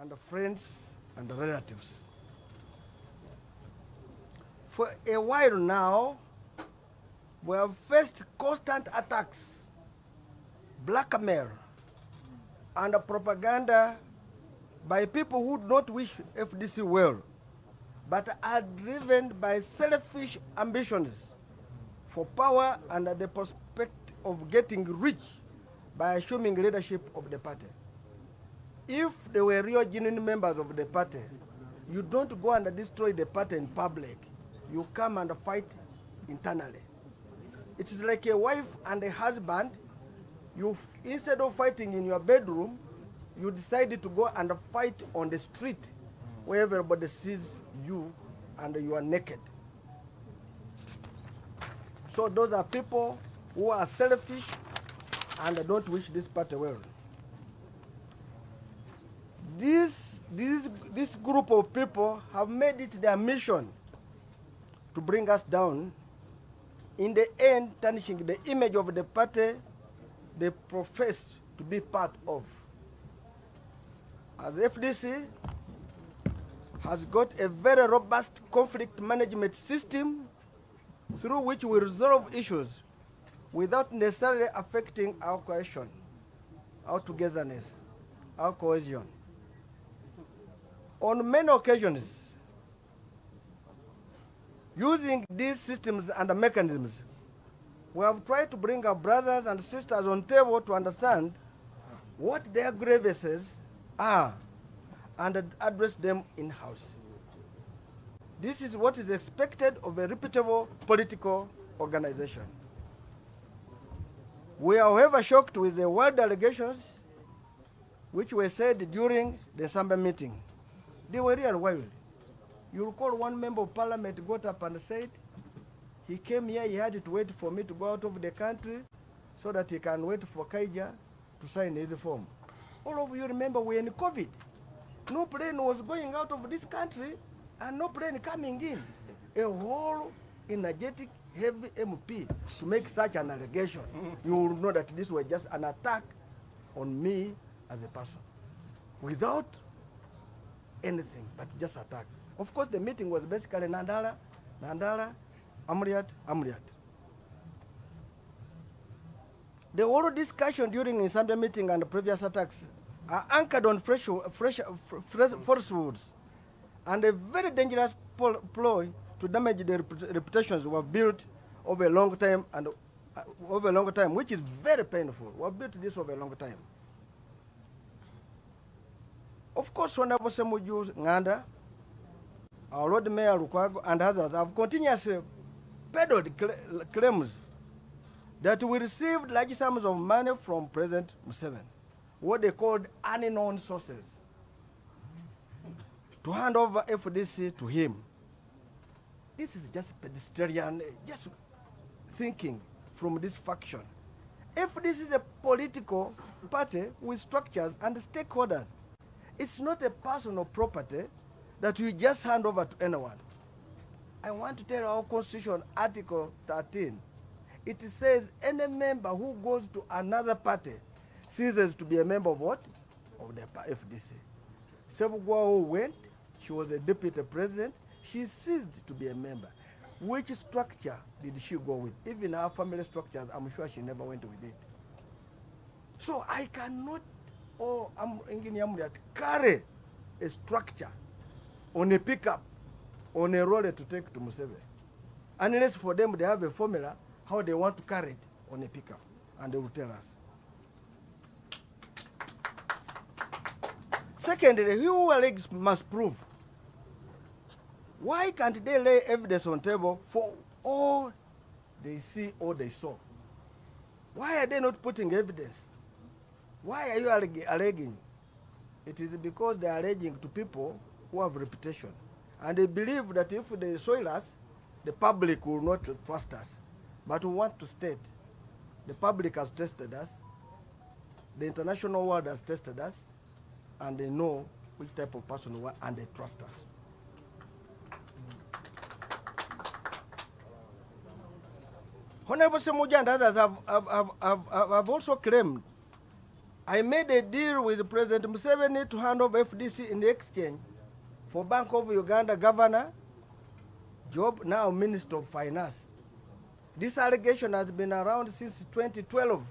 and friends and relatives. For a while now, we have faced constant attacks, blackmail, and propaganda by people who do not wish FDC well, but are driven by selfish ambitions for power and the prospect of getting rich by assuming leadership of the party. If they were real genuine members of the party, you don't go and destroy the party in public. You come and fight internally. It is like a wife and a husband. Instead of fighting in your bedroom, you decided to go and fight on the street where everybody sees you and you are naked. So those are people who are selfish and don't wish this party well. This group of people have made it their mission to bring us down, in the end tarnishing the image of the party they profess to be part of. As FDC has got a very robust conflict management system through which we resolve issues without necessarily affecting our cohesion, our togetherness, our cohesion. On many occasions, using these systems and mechanisms, we have tried to bring our brothers and sisters on table to understand what their grievances are and address them in-house. This is what is expected of a reputable political organization. We are, however, shocked with the wild allegations which were said during the Nsamba meeting. They were real wild. You recall one member of parliament got up and said, he came here, he had to wait for me to go out of the country so that he can wait for Kaija to sign his form. All of you remember we're in COVID. No plane was going out of this country and no plane coming in. A whole energetic, heavy MP to make such an allegation. You will know that this was just an attack on me as a person, without anything, but just attack. Of course, the meeting was basically Nandala, Amriat. The whole discussion during the Nsamba meeting and the previous attacks are anchored on falsehoods and a very dangerous ploy to damage the reputations we have built over a long time, which is very painful. We have built this over a long time. Of course, Honorable Ssemuju Nganda, our Lord Mayor Lukwago, and others have continuously peddled claims that we received large sums of money from President Museveni, what they called unknown sources, to hand over FDC to him. This is just pedestrian, just thinking from this faction. FDC is a political party with structures and stakeholders. It's not a personal property that you just hand over to anyone. I want to tell our Constitution, Article 13. It says any member who goes to another party ceases to be a member of what? Of the FDC. Sebugwa went, she was a deputy president, she ceased to be a member. Which structure did she go with? Even her family structures, I'm sure she never went with it. So I cannot, carry a structure on a pickup, on a roller to take to Museveni. Unless for them they have a formula how they want to carry it on a pickup, and they will tell us. Secondly, who alleges must prove. Why can't they lay evidence on the table for all they see or they saw? Why are they not putting evidence? Why are you alleging? It is because they are alleging to people who have reputation. And they believe that if they soil us, the public will not trust us. But we want to state, the public has tested us, the international world has tested us, and they know which type of person we are, and they trust us. Honorable Ssemuju and others have also claimed I made a deal with President Museveni to hand over FDC in the exchange for Bank of Uganda Governor, Job, now Minister of Finance. This allegation has been around since 2012.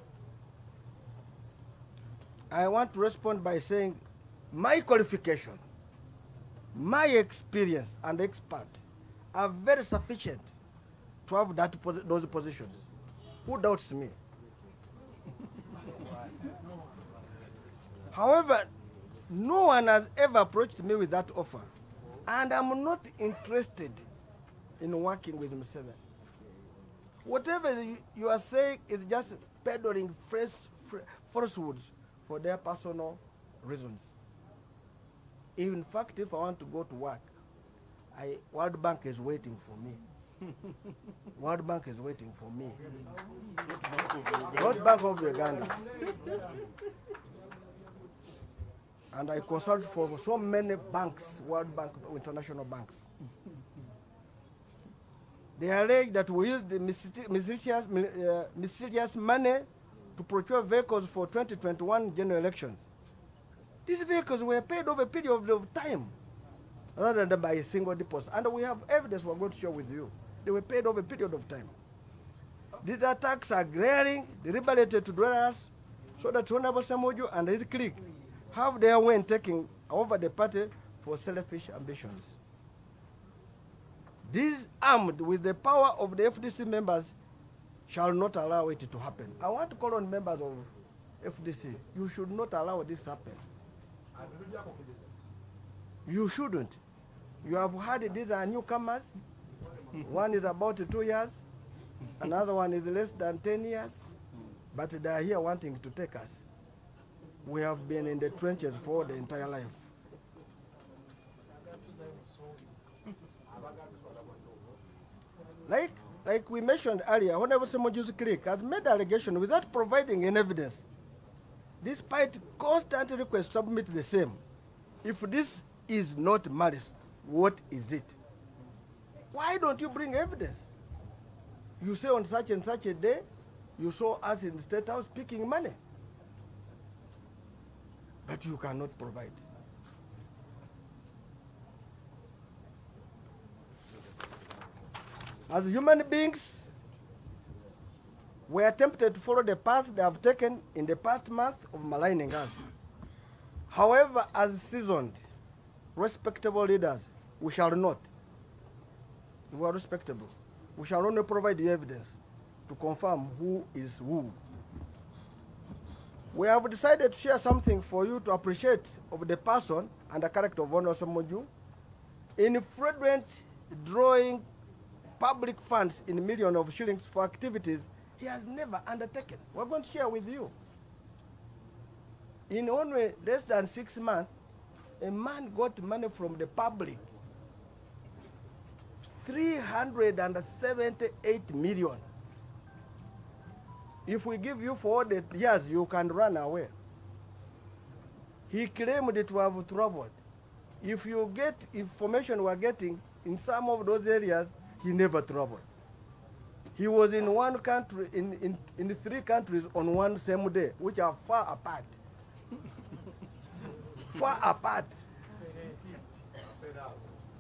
I want to respond by saying my qualification, my experience and expert are very sufficient to have those positions. Who doubts me? However, no one has ever approached me with that offer, and I'm not interested in working with Museveni. Whatever you are saying is just peddling falsehoods for their personal reasons. In fact, if I want to go to work, World Bank is waiting for me. World Bank is waiting for me. Not Bank of Uganda. And I consult for so many banks, World Bank, international banks. They allege that we used the mysterious money to procure vehicles for 2021 general elections. These vehicles were paid over a period of time, rather than by a single deposit. And we have evidence we're going to share with you. They were paid over a period of time. These attacks are glaring, deliberate to dwellers, so that Honorable Ssemuju and his clique have their way in taking over the party for selfish ambitions. These armed with the power of the FDC members shall not allow it to happen. I want to call on members of FDC. You should not allow this to happen. You shouldn't. You have heard these are newcomers. One is about 2 years. Another one is less than 10 years. But they are here wanting to take us. We have been in the trenches for the entire life. Like we mentioned earlier, Honorable Ssemuju's clique has made allegation without providing any evidence, despite constant requests to submit the same. If this is not malice, what is it? Why don't you bring evidence? You say on such and such a day, you saw us in the State House picking money, but you cannot provide. As human beings, we are tempted to follow the path they have taken in the past month of maligning us. However, as seasoned, respectable leaders, we shall not. We are respectable. We shall only provide the evidence to confirm who is who. We have decided to share something for you to appreciate of the person and the character of Honorable Ssemuju in fraudulent drawing public funds in millions of shillings for activities he has never undertaken. We're going to share with you. In only less than 6 months, a man got money from the public, 378 million. If we give you for all the years, you can run away. He claimed to have traveled. If you get information we're getting in some of those areas, he never traveled. He was in one country, in 3 countries on one same day, which are far apart. Far apart.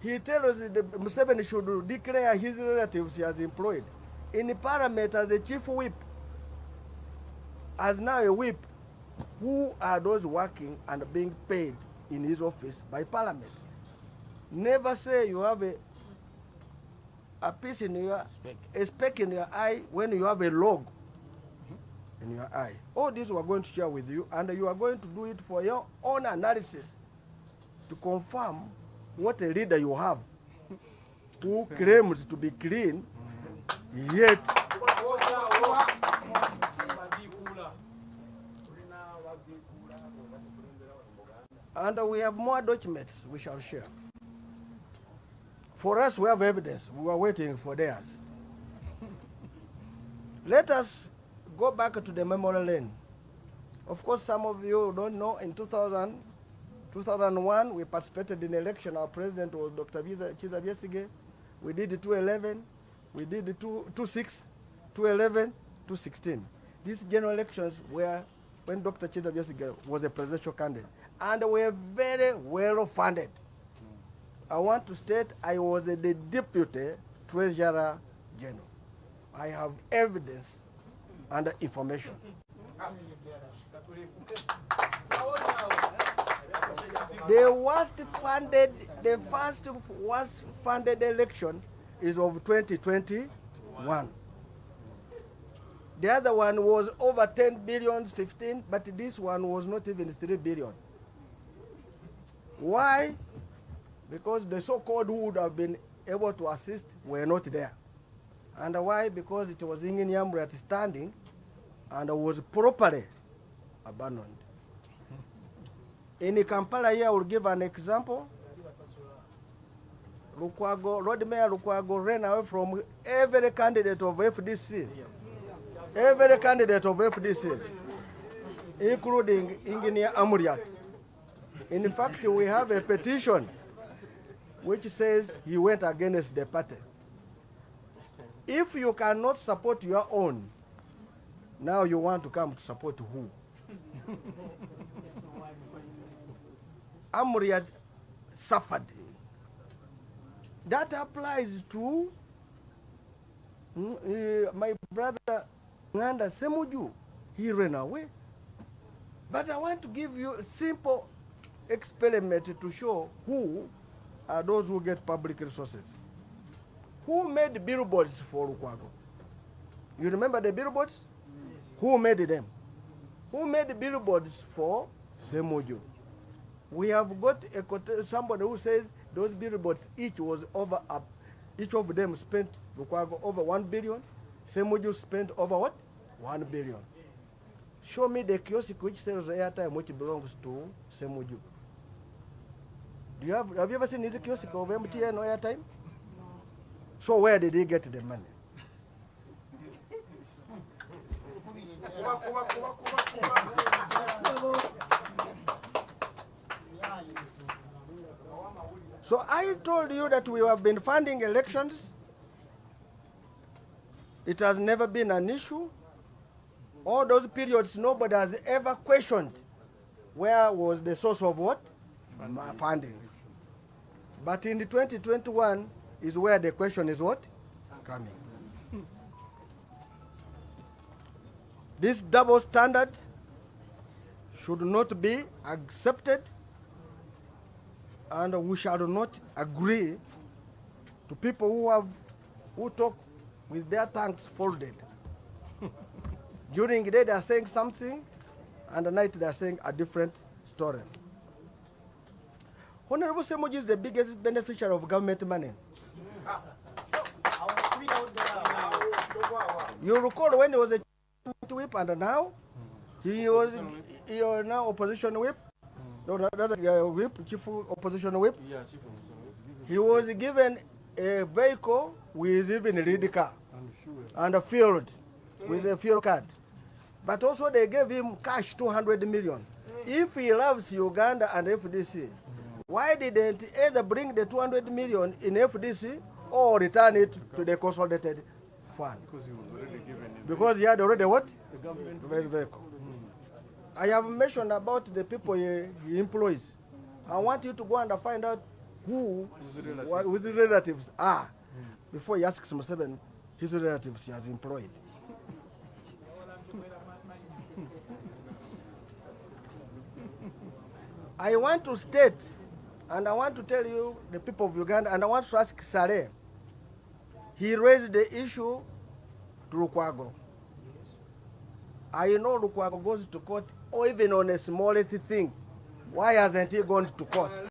He tells us that Museveni should declare his relatives he has employed in the parliament as a chief whip, as now a whip. Who are those working and being paid in his office by parliament? Never say you have a piece in your, a speck in your eye when you have a log in your eye. All this we are going to share with you, and you are going to do it for your own analysis to confirm what a leader you have who claims to be clean, yet and we have more documents we shall share. For us, we have evidence. We are waiting for theirs. Let us go back to the memory lane. Of course, some of you don't know, in 2001, we participated in the election. Our president was Dr. Chiza Besigye. We did 2011. We did 2006, 2011, 2016. These general elections were when Dr. Chiza Besigye was a presidential candidate, and were very well funded. I want to state I was the Deputy Treasurer General. I have evidence and information. The first worst funded election is of 2021. The other one was over 10 billion, 15, but this one was not even 3 billion. Why? Because the so-called who would have been able to assist were not there. And why? Because it was in Yamrat standing and was properly abandoned. In Kampala here, I will give an example. Lukwago, Road Mayor Lukwago ran away from every candidate of FDC. Every candidate of FDC, including Engineer Amuriat. In fact, we have a petition which says he went against the party. If you cannot support your own, now you want to come to support who? Amuriat suffered. That applies to my brother Nandala Ssemuju. He ran away. But I want to give you a simple experiment to show who are those who get public resources. Who made billboards for Lukwago? You remember the billboards? Who made them? Who made billboards for Ssemuju? We have got somebody who says those billboards each of them spent Lukwago over 1 billion. Ssemuju spent over what? 1 billion. Show me the kiosk which sells airtime which belongs to Ssemuju. Have you ever seen this kiosk of MTN or airtime? So where did he get the money? So I told you that we have been funding elections. It has never been an issue. All those periods, nobody has ever questioned where was the source of what? Funding. But in the 2021 is where the question is what? Coming. This double standard should not be accepted, and we shall not agree to people who talk with their tongues folded. During the day they are saying something, and at night they are saying a different story. Honorable Ssemuju is the biggest beneficiary of government money. You recall when he was a whip, and now he was now opposition whip. No, whip, chief opposition whip. He was given a vehicle with even a lead car and a field with a fuel card. But also they gave him cash 200 million. If he loves Uganda and FDC, why didn't either bring the 200 million in FDC or return it to the consolidated fund? Because he had already what? The government vehicle. I have mentioned about the people he employs. I want you to go and find out who his relatives are before he asks Museveni his relatives he has employed. I want to state, and I want to tell you, the people of Uganda, and I want to ask Saleh. He raised the issue to Lukwago. I know Lukwago goes to court, or even on a smallest thing. Why hasn't he gone to court?